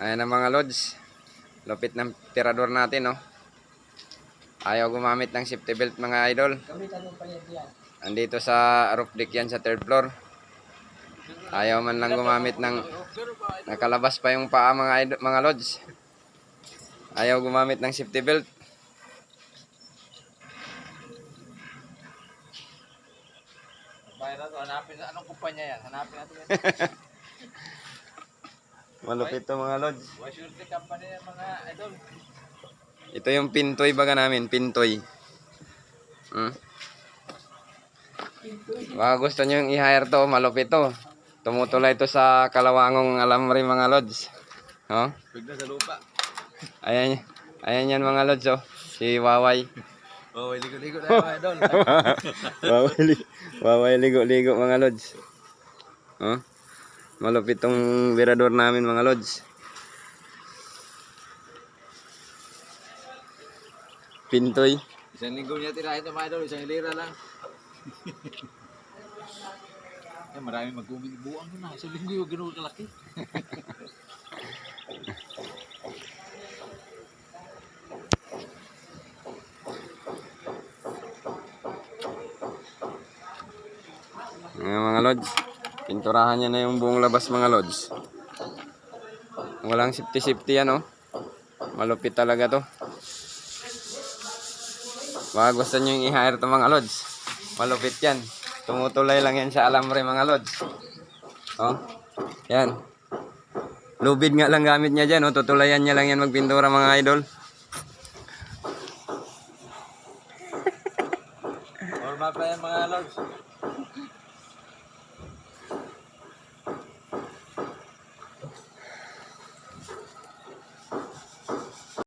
Ayan na mga lods. Lupit ng tirador natin, no. Ayaw gumamit ng safety belt mga idol. Andito sa roof deck yan sa third floor. Ayaw man lang gumamit ng nakalabas pa yung paa mga lods. Ayaw gumamit ng safety belt. Hanapin sa anong kumpanya yan? Hanapin natin yan. Malupit to mga lods. Surety company yan mga idol. Ito yung pintoy baga namin, pintoy. Baka gusto nyo yung i-hire to, malupit to. Tumutulay to sa kalawangong alamri mga lods. Oh? Bigla sa lupa. Ayan yan mga lods, oh. Si Waway. Oh, ligo-ligo na mga idol. Waway ligo-ligo mga lods. Oh? Malupit tong virador namin mga lods. Pintoy. Isang linggo niya tirahin ito mga idol. Isang lira lang. Maraming magbubuang mo na. Isang linggo yung gano'n kalaki. Mga lods, pinturahan niya na yung buong labas mga lods. Walang safety yan, oh. Malupit talaga to. Baka gusto nyo yung i-hire to mga lods. Malupit yan. Tumutulay lang yan sa alambre mga lods. Oh, yan. Lubid nga lang gamit niya dyan, oh. Tutulayan niya lang yan magpintura mga idol.